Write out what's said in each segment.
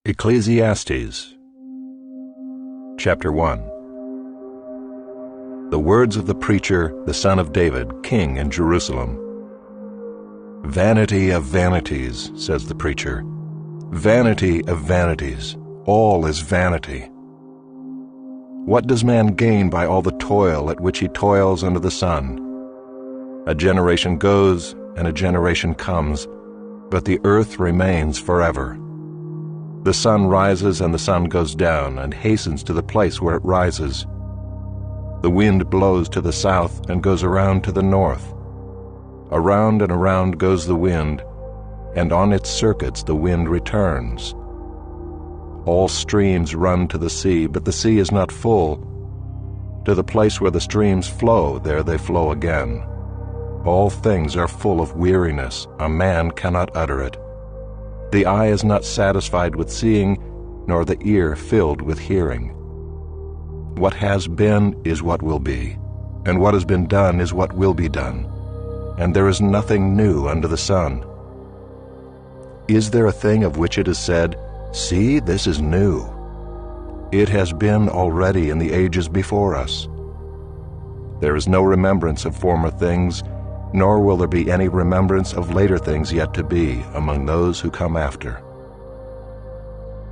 Ecclesiastes Chapter 1. The words of the preacher, the son of David, king in Jerusalem. Vanity of vanities, says the preacher. Vanity of vanities, all is vanity. What does man gain by all the toil at which he toils under the sun? A generation goes and a generation comes, but the earth remains forever. The sun rises and the sun goes down and hastens to the place where it rises. The wind blows to the south and goes around to the north. Around and around goes the wind, and on its circuits the wind returns. All streams run to the sea, but the sea is not full. To the place where the streams flow, there they flow again. All things are full of weariness, a man cannot utter it. The eye is not satisfied with seeing, nor the ear filled with hearing. What has been is what will be, and what has been done is what will be done, and there is nothing new under the sun. Is there a thing of which it is said, "See, this is new"? It has been already in the ages before us. There is no remembrance of former things, nor will there be any remembrance of later things yet to be among those who come after.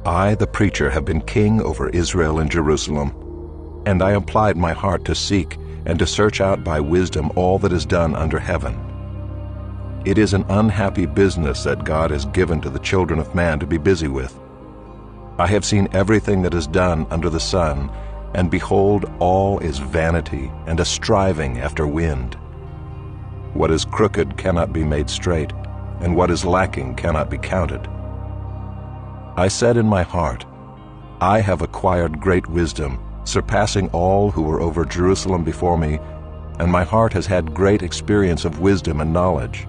I, the preacher, have been king over Israel and Jerusalem, and I applied my heart to seek and to search out by wisdom all that is done under heaven. It is an unhappy business that God has given to the children of man to be busy with. I have seen everything that is done under the sun, and behold, all is vanity and a striving after wind. What is crooked cannot be made straight, and what is lacking cannot be counted. I said in my heart, I have acquired great wisdom, surpassing all who were over Jerusalem before me, and my heart has had great experience of wisdom and knowledge.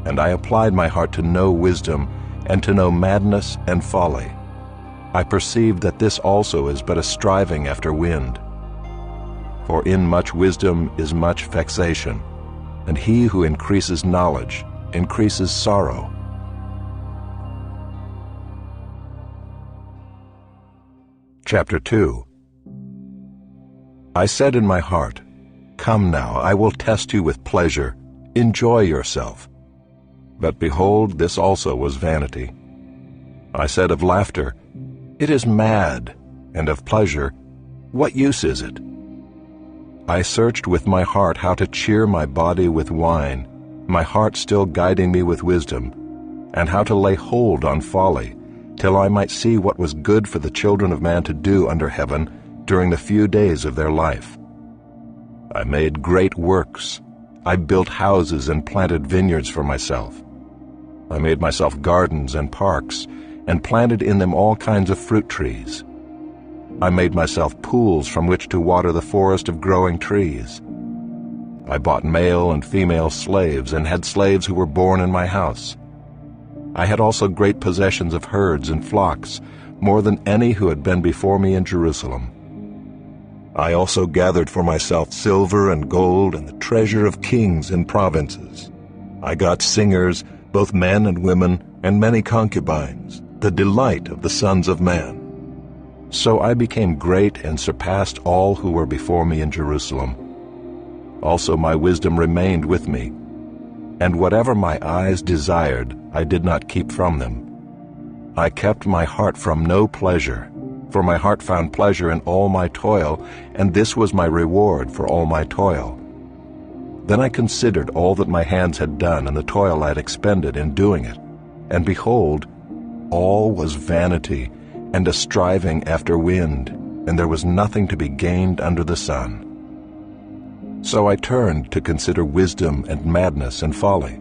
And I applied my heart to know wisdom, and to know madness and folly. I perceived that this also is but a striving after wind. For in much wisdom is much vexation, and he who increases knowledge increases sorrow. Chapter 2. I said in my heart, Come now, I will test you with pleasure, enjoy yourself. But behold, this also was vanity. I said of laughter, It is mad, and of pleasure, what use is it? I searched with my heart how to cheer my body with wine, my heart still guiding me with wisdom, and how to lay hold on folly, till I might see what was good for the children of man to do under heaven during the few days of their life. I made great works. I built houses and planted vineyards for myself. I made myself gardens and parks, and planted in them all kinds of fruit trees. I made myself pools from which to water the forest of growing trees. I bought male and female slaves, and had slaves who were born in my house. I had also great possessions of herds and flocks, more than any who had been before me in Jerusalem. I also gathered for myself silver and gold and the treasure of kings in provinces. I got singers, both men and women, and many concubines, the delight of the sons of man. So I became great and surpassed all who were before me in Jerusalem. Also my wisdom remained with me, and whatever my eyes desired I did not keep from them. I kept my heart from no pleasure, for my heart found pleasure in all my toil, and this was my reward for all my toil. Then I considered all that my hands had done and the toil I had expended in doing it, and behold, all was vanity, and a striving after wind, and there was nothing to be gained under the sun. So I turned to consider wisdom and madness and folly.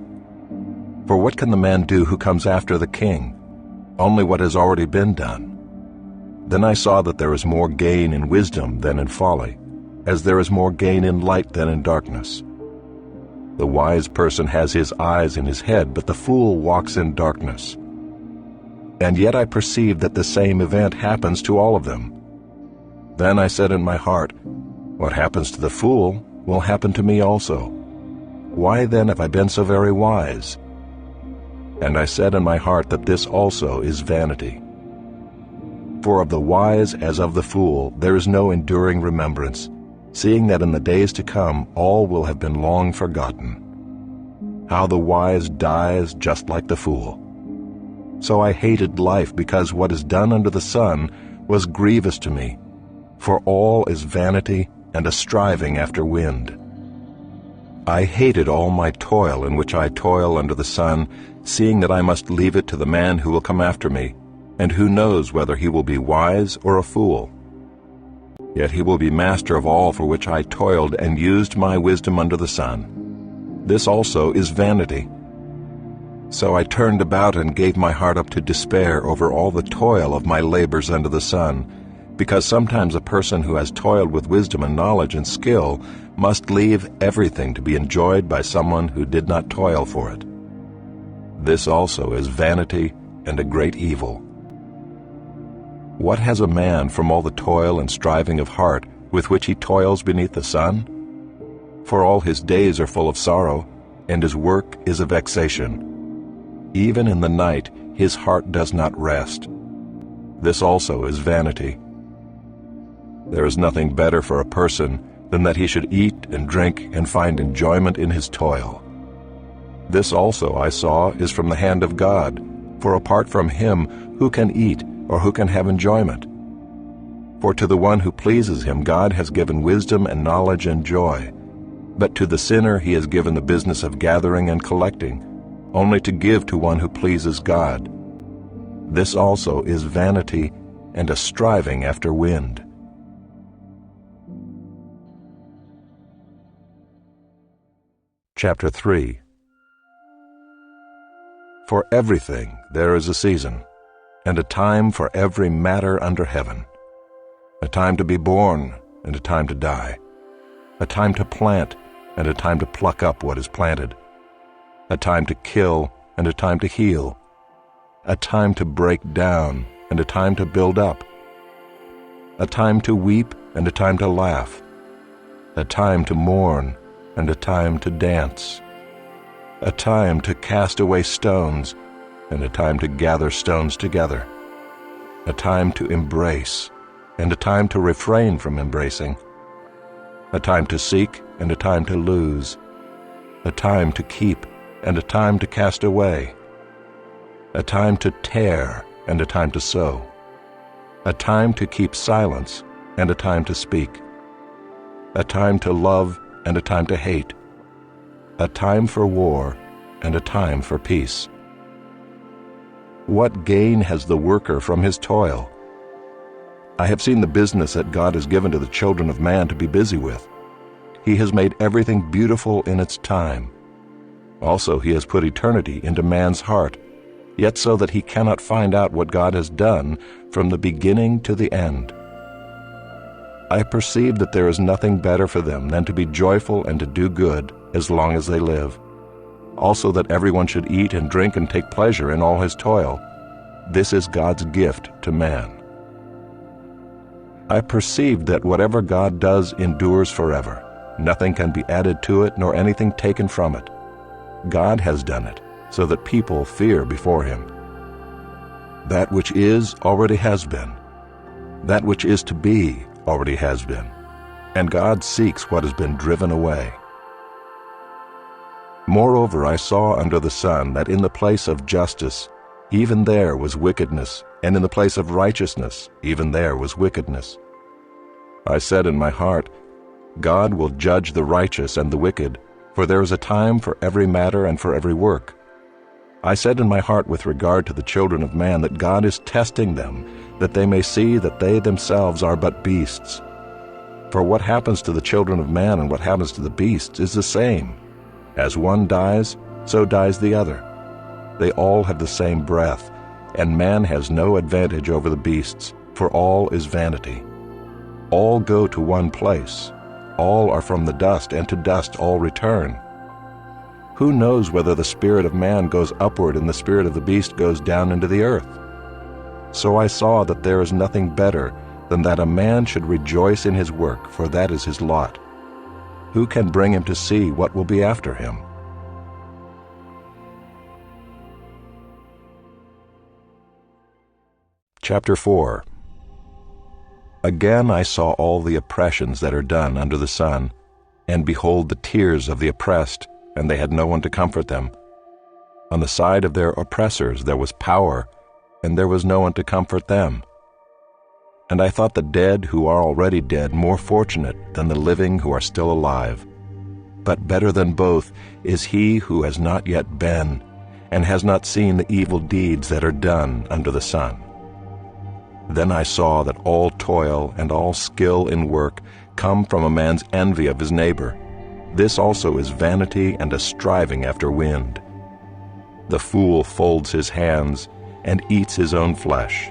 For what can the man do who comes after the king? Only what has already been done. Then I saw that there is more gain in wisdom than in folly, as there is more gain in light than in darkness. The wise person has his eyes in his head, but the fool walks in darkness. And yet I perceived that the same event happens to all of them. Then I said in my heart, What happens to the fool will happen to me also. Why then have I been so very wise? And I said in my heart that this also is vanity. For of the wise as of the fool there is no enduring remembrance, seeing that in the days to come all will have been long forgotten. How the wise dies just like the fool. So I hated life, because what is done under the sun was grievous to me. For all is vanity and a striving after wind. I hated all my toil in which I toil under the sun, seeing that I must leave it to the man who will come after me, and who knows whether he will be wise or a fool. Yet he will be master of all for which I toiled and used my wisdom under the sun. This also is vanity. So I turned about and gave my heart up to despair over all the toil of my labors under the sun, because sometimes a person who has toiled with wisdom and knowledge and skill must leave everything to be enjoyed by someone who did not toil for it. This also is vanity and a great evil. What has a man from all the toil and striving of heart with which he toils beneath the sun? For all his days are full of sorrow, and his work is a vexation. Even in the night his heart does not rest. This also is vanity. There is nothing better for a person than that he should eat and drink and find enjoyment in his toil. This also I saw is from the hand of God, for apart from him who can eat or who can have enjoyment? For to the one who pleases him God has given wisdom and knowledge and joy. But to the sinner he has given the business of gathering and collecting, only to give to one who pleases God. This also is vanity and a striving after wind. Chapter 3. For everything there is a season, and a time for every matter under heaven, a time to be born and a time to die, a time to plant and a time to pluck up what is planted, a time to kill and a time to heal, a time to break down and a time to build up, a time to weep and a time to laugh, a time to mourn and a time to dance, a time to cast away stones and a time to gather stones together, a time to embrace and a time to refrain from embracing, a time to seek and a time to lose, a time to keep and a time to cast away, a time to tear and a time to sow, a time to keep silence and a time to speak, a time to love and a time to hate, a time for war and a time for peace. What gain has the worker from his toil? I have seen the business that God has given to the children of man to be busy with. He has made everything beautiful in its time. Also he has put eternity into man's heart, yet so that he cannot find out what God has done from the beginning to the end. I perceive that there is nothing better for them than to be joyful and to do good as long as they live. Also that everyone should eat and drink and take pleasure in all his toil. This is God's gift to man. I perceived that whatever God does endures forever. Nothing can be added to it, nor anything taken from it. God has done it, so that people fear before him. That which is already has been. That which is to be already has been. And God seeks what has been driven away. Moreover, I saw under the sun that in the place of justice, even there was wickedness, and in the place of righteousness, even there was wickedness. I said in my heart, God will judge the righteous and the wicked, for there is a time for every matter and for every work. I said in my heart with regard to the children of man that God is testing them, that they may see that they themselves are but beasts. For what happens to the children of man and what happens to the beasts is the same. As one dies, so dies the other. They all have the same breath, and man has no advantage over the beasts, for all is vanity. All go to one place. All are from the dust, and to dust all return. Who knows whether the spirit of man goes upward and the spirit of the beast goes down into the earth? So I saw that there is nothing better than that a man should rejoice in his work, for that is his lot. Who can bring him to see what will be after him? Chapter 4. Again I saw all the oppressions that are done under the sun, and behold the tears of the oppressed, and they had no one to comfort them. On the side of their oppressors there was power, and there was no one to comfort them. And I thought the dead who are already dead more fortunate than the living who are still alive. But better than both is he who has not yet been, and has not seen the evil deeds that are done under the sun. Then I saw that all toil and all skill in work come from a man's envy of his neighbor. This also is vanity and a striving after wind. The fool folds his hands and eats his own flesh.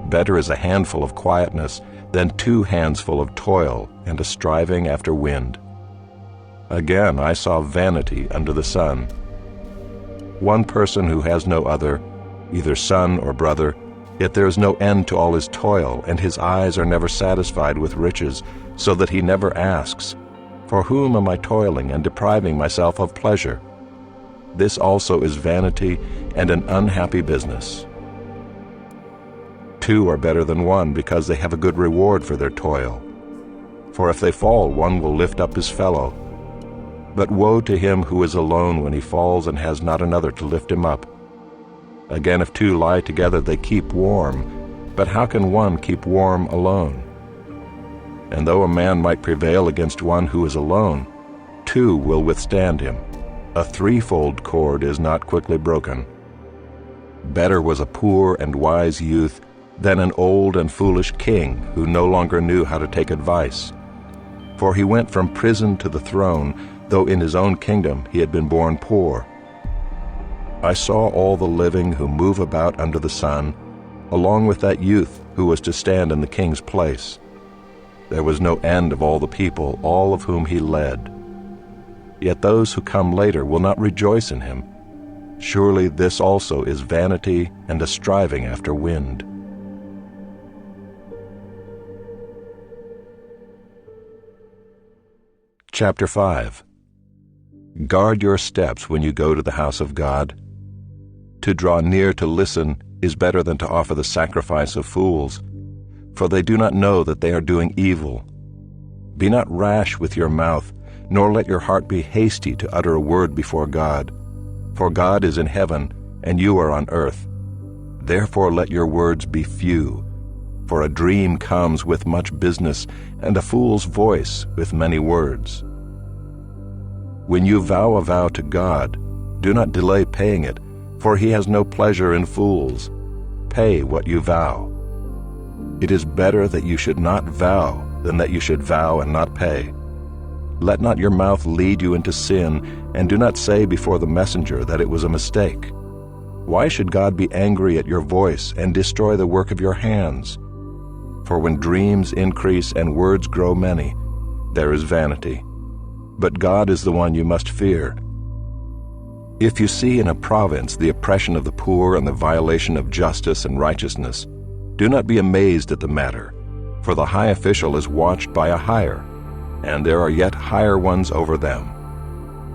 Better is a handful of quietness than 2 hands full of toil and a striving after wind. Again I saw vanity under the sun. One person who has no other, either son or brother, yet there is no end to all his toil, and his eyes are never satisfied with riches, so that he never asks, "For whom am I toiling and depriving myself of pleasure?" This also is vanity and an unhappy business. 2 are better than 1 because they have a good reward for their toil. For if they fall, one will lift up his fellow. But woe to him who is alone when he falls and has not another to lift him up. Again, if 2 lie together, they keep warm. But how can one keep warm alone? And though a man might prevail against one who is alone, 2 will withstand him. A 3-fold cord is not quickly broken. Better was a poor and wise youth than an old and foolish king who no longer knew how to take advice. For he went from prison to the throne, though in his own kingdom he had been born poor. I saw all the living who move about under the sun, along with that youth who was to stand in the king's place. There was no end of all the people, all of whom he led. Yet those who come later will not rejoice in him. Surely this also is vanity and a striving after wind. Chapter 5. Guard your steps when you go to the house of God. To draw near to listen is better than to offer the sacrifice of fools, for they do not know that they are doing evil. Be not rash with your mouth, nor let your heart be hasty to utter a word before God. For God is in heaven, and you are on earth. Therefore let your words be few. For a dream comes with much business, and a fool's voice with many words. When you vow a vow to God, do not delay paying it, for he has no pleasure in fools. Pay what you vow. It is better that you should not vow than that you should vow and not pay. Let not your mouth lead you into sin, and do not say before the messenger that it was a mistake. Why should God be angry at your voice and destroy the work of your hands? For when dreams increase and words grow many, there is vanity. But God is the one you must fear. If you see in a province the oppression of the poor and the violation of justice and righteousness, do not be amazed at the matter, for the high official is watched by a higher, and there are yet higher ones over them.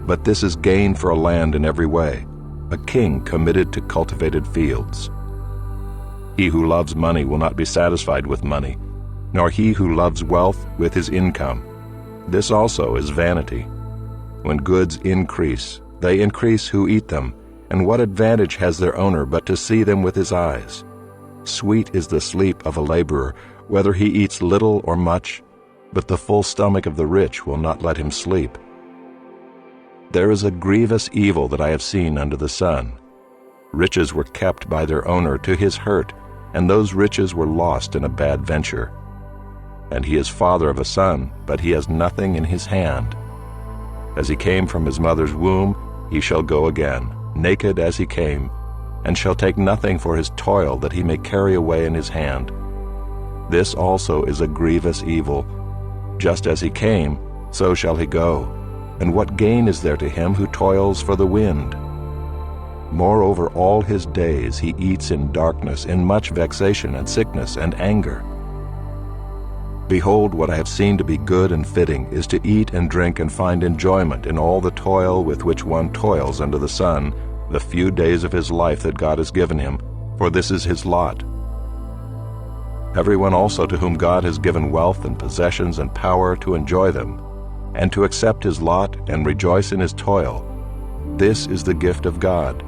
But this is gain for a land in every way, a king committed to cultivated fields. He who loves money will not be satisfied with money, nor he who loves wealth with his income. This also is vanity. When goods increase, they increase who eat them, and what advantage has their owner but to see them with his eyes? Sweet is the sleep of a laborer, whether he eats little or much, but the full stomach of the rich will not let him sleep. There is a grievous evil that I have seen under the sun. Riches were kept by their owner to his hurt, and those riches were lost in a bad venture. And he is father of a son, but he has nothing in his hand. As he came from his mother's womb, he shall go again, naked as he came, and shall take nothing for his toil that he may carry away in his hand. This also is a grievous evil. Just as he came, so shall he go. And what gain is there to him who toils for the wind? Moreover, all his days he eats in darkness, in much vexation and sickness and anger. Behold, what I have seen to be good and fitting is to eat and drink and find enjoyment in all the toil with which one toils under the sun, the few days of his life that God has given him, for this is his lot. everyone also to whom God has given wealth and possessions and power to enjoy them, and to accept his lot and rejoice in his toil, this is the gift of God.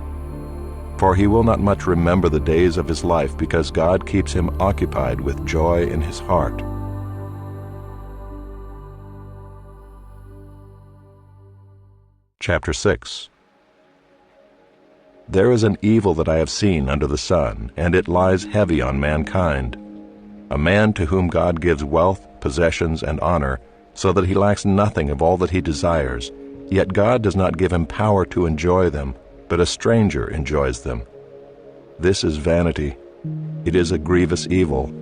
For he will not much remember the days of his life, because God keeps him occupied with joy in his heart. Chapter 6. There is an evil that I have seen under the sun, and it lies heavy on mankind. A man to whom God gives wealth, possessions, and honor, so that he lacks nothing of all that he desires, yet God does not give him power to enjoy them, but a stranger enjoys them. This is vanity. It is a grievous evil.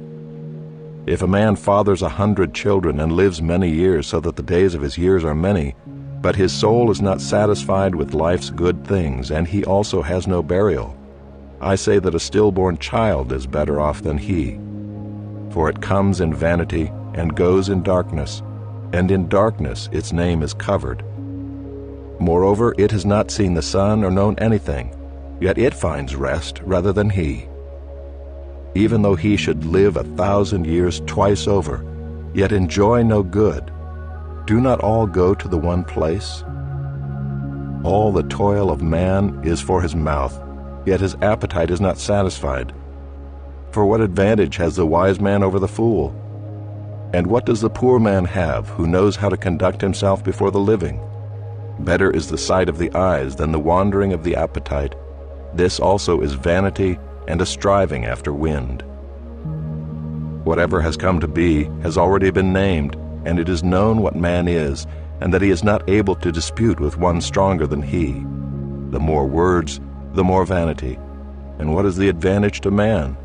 If a man fathers 100 children and lives many years, so that the days of his years are many, but his soul is not satisfied with life's good things, and he also has no burial, I say that a stillborn child is better off than he. For it comes in vanity and goes in darkness, and in darkness its name is covered. Moreover, it has not seen the sun or known anything, yet it finds rest rather than he. Even though he should live 1,000 years twice over, yet enjoy no good, do not all go to the one place? All the toil of man is for his mouth, yet his appetite is not satisfied. For what advantage has the wise man over the fool? And what does the poor man have, who knows how to conduct himself before the living? Better is the sight of the eyes than the wandering of the appetite. This also is vanity and a striving after wind. Whatever has come to be has already been named, and it is known what man is, and that he is not able to dispute with one stronger than he. The more words, the more vanity. And what is the advantage to man?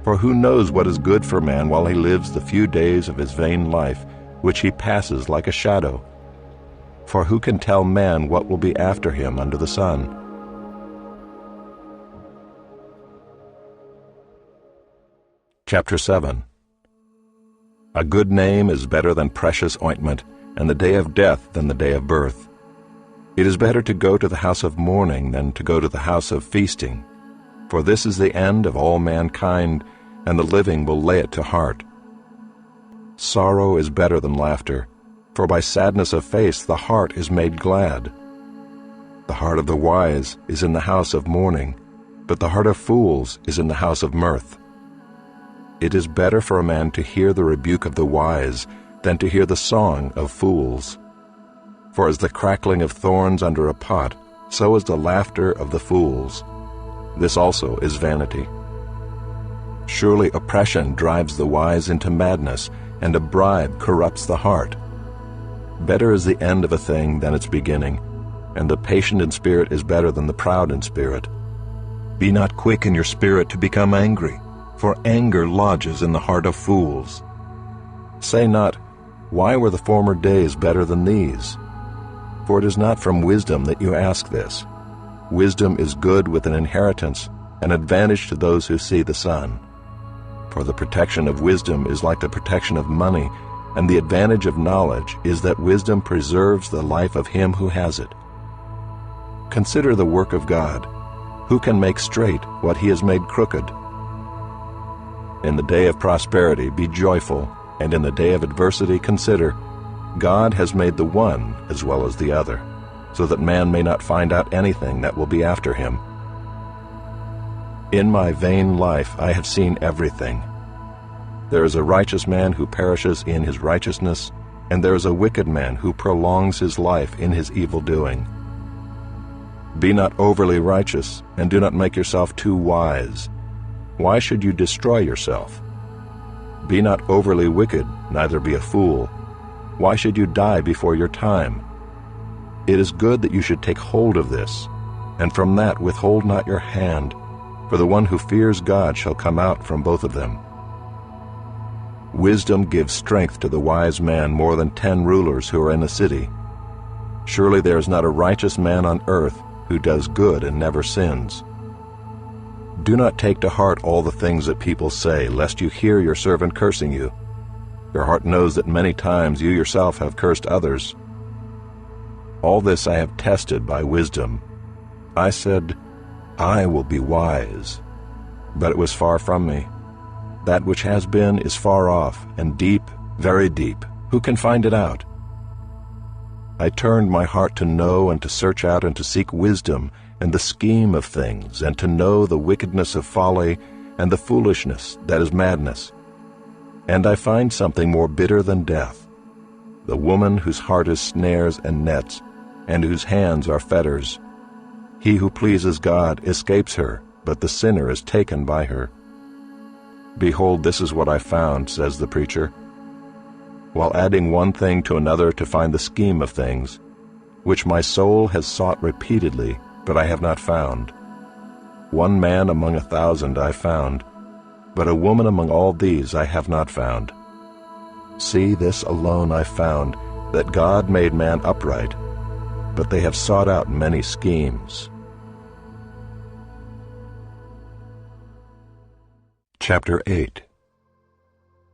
For who knows what is good for man while he lives the few days of his vain life, which he passes like a shadow? For who can tell man what will be after him under the sun? Chapter 7. A good name is better than precious ointment, and the day of death than the day of birth. It is better to go to the house of mourning than to go to the house of feasting. For this is the end of all mankind, and the living will lay it to heart. Sorrow is better than laughter, for by sadness of face the heart is made glad. The heart of the wise is in the house of mourning, but the heart of fools is in the house of mirth. It is better for a man to hear the rebuke of the wise than to hear the song of fools. For as the crackling of thorns under a pot, so is the laughter of the fools. This also is vanity. Surely oppression drives the wise into madness, and a bribe corrupts the heart. Better is the end of a thing than its beginning, and the patient in spirit is better than the proud in spirit. Be not quick in your spirit to become angry, for anger lodges in the heart of fools. Say not, why were the former days better than these? For it is not from wisdom that you ask this. Wisdom is good with an inheritance, an advantage to those who see the sun. For the protection of wisdom is like the protection of money, and the advantage of knowledge is that wisdom preserves the life of him who has it. Consider the work of God. Who can make straight what he has made crooked? In the day of prosperity be joyful, and in the day of adversity consider, God has made the one as well as the other, so that man may not find out anything that will be after him. In my vain life I have seen everything. There is a righteous man who perishes in his righteousness, and there is a wicked man who prolongs his life in his evil doing. Be not overly righteous, and do not make yourself too wise. Why should you destroy yourself? Be not overly wicked, neither be a fool. Why should you die before your time? It is good that you should take hold of this, and from that withhold not your hand, for the one who fears God shall come out from both of them. Wisdom gives strength to the wise man more than 10 rulers who are in the city. Surely there is not a righteous man on earth who does good and never sins. Do not take to heart all the things that people say, lest you hear your servant cursing you. Your heart knows that many times you yourself have cursed others. All this I have tested by wisdom. I said, I will be wise, but it was far from me. That which has been is far off, and deep, very deep. Who can find it out? I turned my heart to know and to search out and to seek wisdom and the scheme of things, and to know the wickedness of folly and the foolishness that is madness. And I find something more bitter than death, the woman whose heart is snares and nets, and whose hands are fetters. He who pleases God escapes her, but the sinner is taken by her. Behold, this is what I found, says the preacher, while adding one thing to another to find the scheme of things, which my soul has sought repeatedly, but I have not found. One man among 1,000 I found, but a woman among all these I have not found. See, this alone I found, that God made man upright, but they have sought out many schemes. Chapter 8.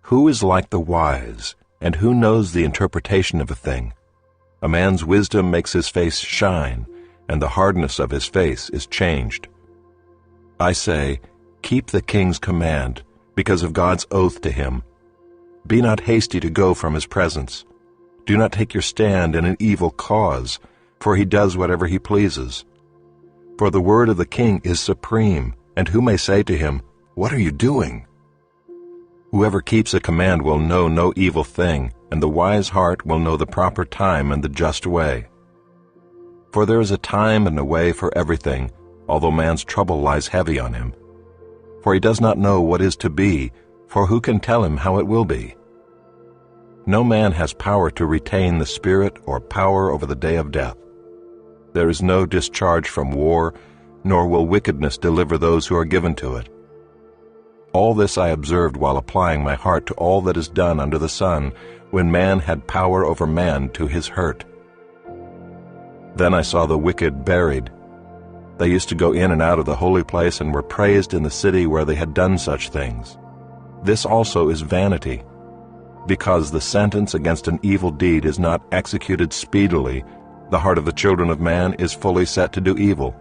Who is like the wise, and who knows the interpretation of a thing? A man's wisdom makes his face shine, and the hardness of his face is changed. I say, keep the king's command, because of God's oath to him. Be not hasty to go from his presence. Do not take your stand in an evil cause, for he does whatever he pleases. For the word of the king is supreme, and who may say to him, what are you doing? Whoever keeps a command will know no evil thing, and the wise heart will know the proper time and the just way. For there is a time and a way for everything, although man's trouble lies heavy on him. For he does not know what is to be, for who can tell him how it will be? No man has power to retain the spirit or power over the day of death. There is no discharge from war, nor will wickedness deliver those who are given to it. All this I observed while applying my heart to all that is done under the sun, when man had power over man to his hurt. Then I saw the wicked buried. They used to go in and out of the holy place and were praised in the city where they had done such things. This also is vanity, because the sentence against an evil deed is not executed speedily. The heart of the children of man is fully set to do evil.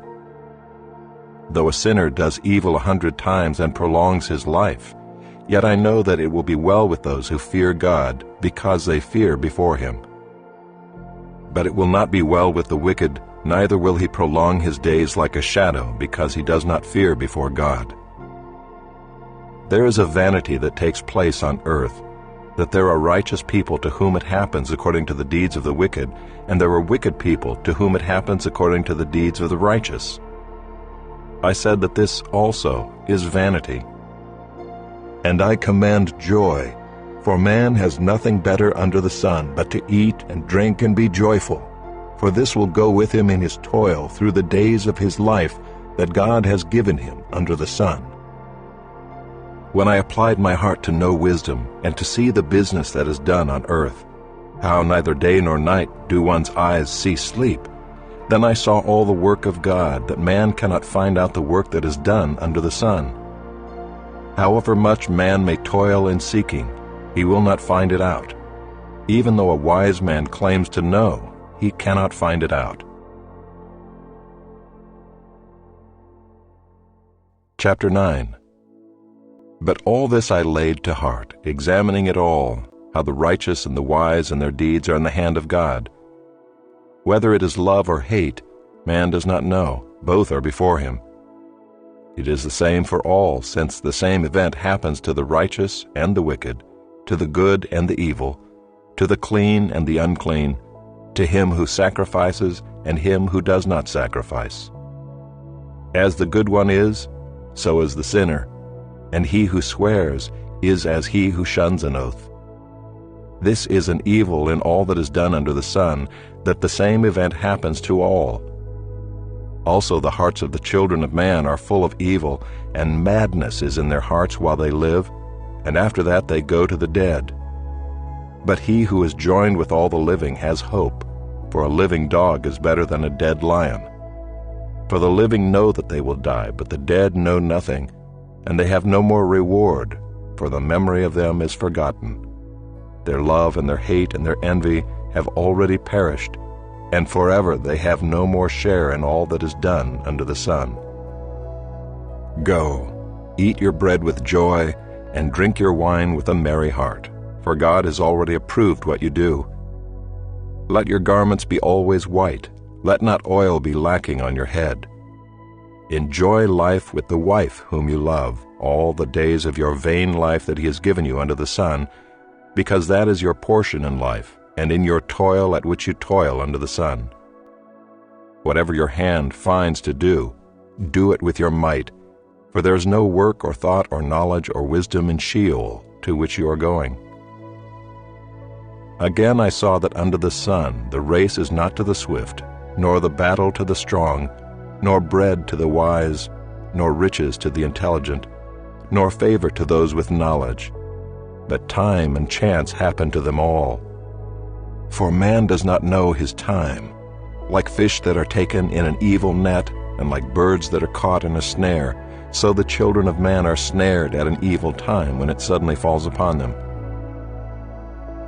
Though a sinner does evil 100 times and prolongs his life, yet I know that it will be well with those who fear God, because they fear before him. But it will not be well with the wicked, neither will he prolong his days like a shadow, because he does not fear before God. There is a vanity that takes place on earth, that there are righteous people to whom it happens according to the deeds of the wicked, and there are wicked people to whom it happens according to the deeds of the righteous. I said that this also is vanity. And I command joy, for man has nothing better under the sun but to eat and drink and be joyful, for this will go with him in his toil through the days of his life that God has given him under the sun. When I applied my heart to know wisdom and to see the business that is done on earth, how neither day nor night do one's eyes see sleep, then I saw all the work of God, that man cannot find out the work that is done under the sun. However much man may toil in seeking, he will not find it out. Even though a wise man claims to know, he cannot find it out. Chapter 9. But all this I laid to heart, examining it all, how the righteous and the wise and their deeds are in the hand of God. Whether it is love or hate, man does not know. Both are before him. It is the same for all, since the same event happens to the righteous and the wicked, to the good and the evil, to the clean and the unclean, to him who sacrifices and him who does not sacrifice. As the good one is, so is the sinner, and he who swears is as he who shuns an oath. This is an evil in all that is done under the sun, that the same event happens to all. Also the hearts of the children of man are full of evil, and madness is in their hearts while they live, and after that they go to the dead. But he who is joined with all the living has hope, for a living dog is better than a dead lion. For the living know that they will die, but the dead know nothing, and they have no more reward, for the memory of them is forgotten. Their love and their hate and their envy have already perished, and forever they have no more share in all that is done under the sun. Go, eat your bread with joy, and drink your wine with a merry heart, for God has already approved what you do. Let your garments be always white, let not oil be lacking on your head. Enjoy life with the wife whom you love, all the days of your vain life that he has given you under the sun, because that is your portion in life, and in your toil at which you toil under the sun. Whatever your hand finds to do, do it with your might, for there is no work or thought or knowledge or wisdom in Sheol, to which you are going. Again I saw that under the sun the race is not to the swift, nor the battle to the strong, nor bread to the wise, nor riches to the intelligent, nor favor to those with knowledge. But time and chance happen to them all. For man does not know his time. Like fish that are taken in an evil net, and like birds that are caught in a snare, so the children of man are snared at an evil time when it suddenly falls upon them.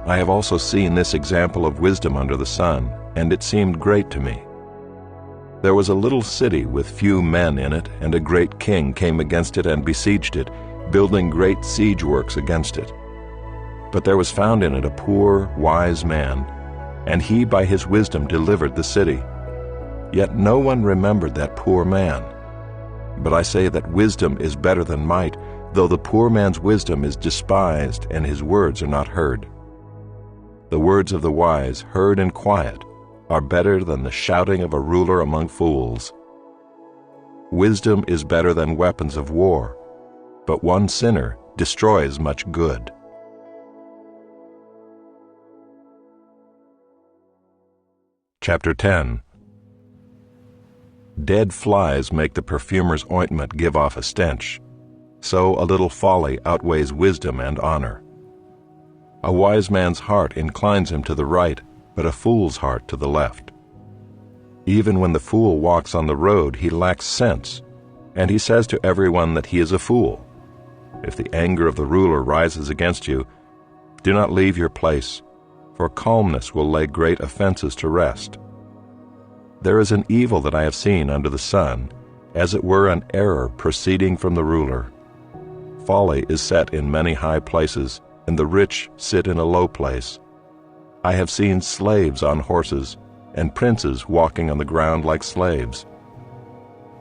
I have also seen this example of wisdom under the sun, and it seemed great to me. There was a little city with few men in it, and a great king came against it and besieged it, building great siege works against it. But there was found in it a poor, wise man, and he by his wisdom delivered the city. Yet no one remembered that poor man. But I say that wisdom is better than might, though the poor man's wisdom is despised, and his words are not heard. The words of the wise, heard in quiet, are better than the shouting of a ruler among fools. Wisdom is better than weapons of war, but one sinner destroys much good. Chapter 10. Dead flies make the perfumer's ointment give off a stench. So a little folly outweighs wisdom and honor. A wise man's heart inclines him to the right, but a fool's heart to the left. Even when the fool walks on the road, he lacks sense, and he says to everyone that he is a fool. If the anger of the ruler rises against you, do not leave your place, for calmness will lay great offenses to rest. There is an evil that I have seen under the sun, as it were an error proceeding from the ruler. Folly is set in many high places, and the rich sit in a low place. I have seen slaves on horses, and princes walking on the ground like slaves.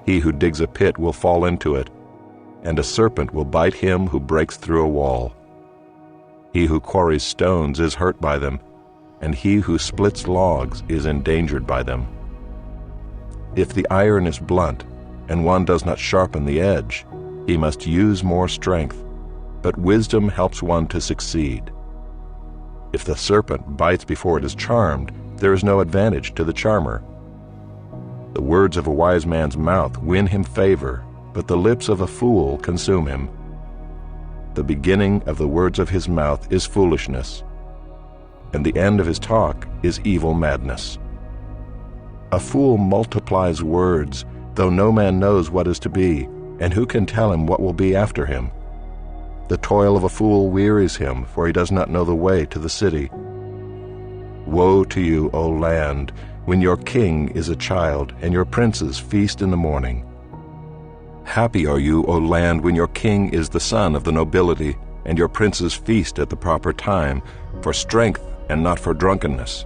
He who digs a pit will fall into it, and a serpent will bite him who breaks through a wall. He who quarries stones is hurt by them, and he who splits logs is endangered by them. If the iron is blunt, and one does not sharpen the edge, he must use more strength, but wisdom helps one to succeed. If the serpent bites before it is charmed, there is no advantage to the charmer. The words of a wise man's mouth win him favor, but the lips of a fool consume him. The beginning of the words of his mouth is foolishness, and the end of his talk is evil madness. A fool multiplies words, though no man knows what is to be, and who can tell him what will be after him? The toil of a fool wearies him, for he does not know the way to the city. Woe to you, O land, when your king is a child, and your princes feast in the morning. Happy are you, O land, when your king is the son of the nobility, and your princes feast at the proper time, for strength and not for drunkenness.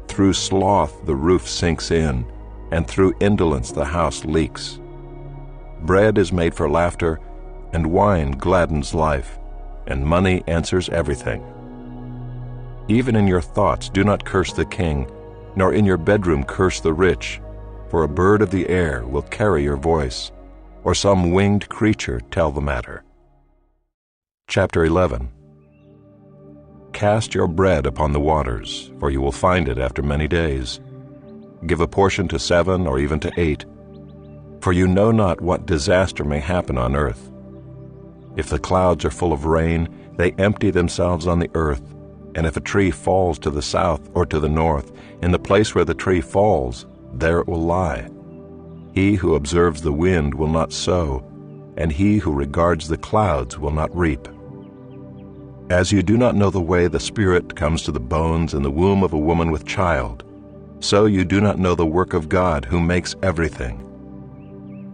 Through sloth the roof sinks in, and through indolence the house leaks. Bread is made for laughter, and wine gladdens life, and money answers everything. Even in your thoughts do not curse the king, nor in your bedroom curse the rich, for a bird of the air will carry your voice, or some winged creature tell the matter. Chapter 11. Cast your bread upon the waters, for you will find it after many days. Give a portion to 7 or even to 8, for you know not what disaster may happen on earth. If the clouds are full of rain, they empty themselves on the earth, and if a tree falls to the south or to the north, in the place where the tree falls, there it will lie. He who observes the wind will not sow, and he who regards the clouds will not reap. As you do not know the way the Spirit comes to the bones in the womb of a woman with child, so you do not know the work of God who makes everything.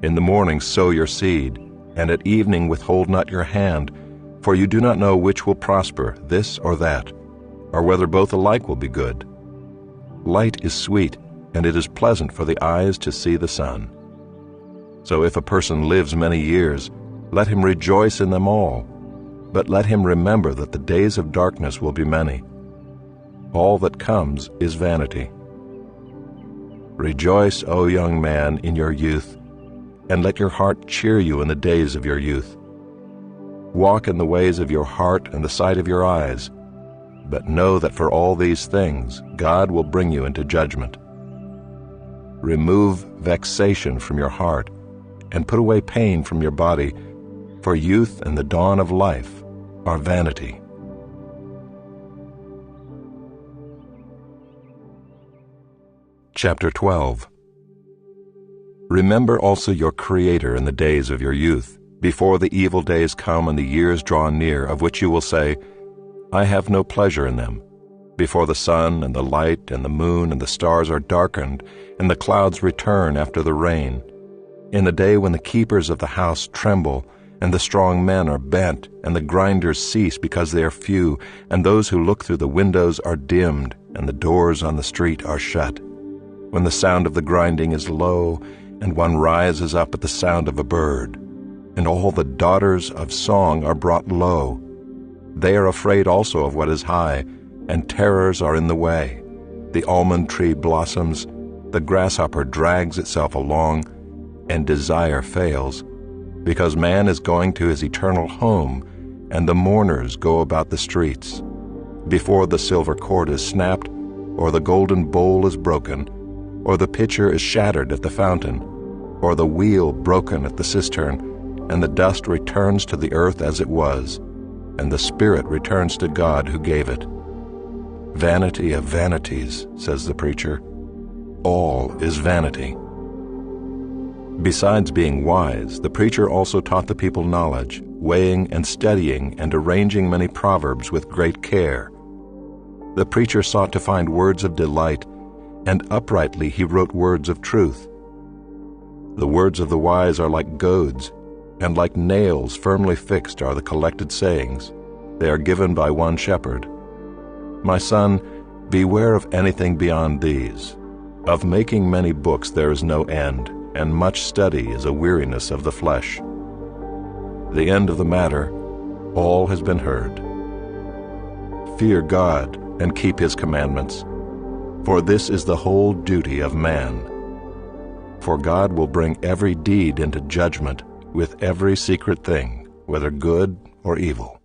In the morning sow your seed, and at evening withhold not your hand, for you do not know which will prosper, this or that, or whether both alike will be good. Light is sweet, and it is pleasant for the eyes to see the sun. So if a person lives many years, let him rejoice in them all, but let him remember that the days of darkness will be many. All that comes is vanity. Rejoice, O young man, in your youth, and let your heart cheer you in the days of your youth. Walk in the ways of your heart and the sight of your eyes, but know that for all these things God will bring you into judgment. Remove vexation from your heart, and put away pain from your body, for youth and the dawn of life are vanity. Chapter 12. Remember also your Creator in the days of your youth, before the evil days come and the years draw near, of which you will say, I have no pleasure in them, before the sun and the light and the moon and the stars are darkened, and the clouds return after the rain, in the day when the keepers of the house tremble, and the strong men are bent, and the grinders cease because they are few, and those who look through the windows are dimmed, and the doors on the street are shut. When the sound of the grinding is low, and one rises up at the sound of a bird, and all the daughters of song are brought low. They are afraid also of what is high, and terrors are in the way. The almond tree blossoms, the grasshopper drags itself along, and desire fails, because man is going to his eternal home, and the mourners go about the streets. Before the silver cord is snapped, or the golden bowl is broken, or the pitcher is shattered at the fountain, or the wheel broken at the cistern, and the dust returns to the earth as it was, and the spirit returns to God who gave it. Vanity of vanities, says the preacher. All is vanity. Besides being wise, the preacher also taught the people knowledge, weighing and studying and arranging many proverbs with great care. The preacher sought to find words of delight, and uprightly he wrote words of truth. The words of the wise are like goads, and like nails firmly fixed are the collected sayings. They are given by one shepherd. My son, beware of anything beyond these. Of making many books there is no end, and much study is a weariness of the flesh. The end of the matter, all has been heard. Fear God and keep his commandments, for this is the whole duty of man. For God will bring every deed into judgment with every secret thing, whether good or evil.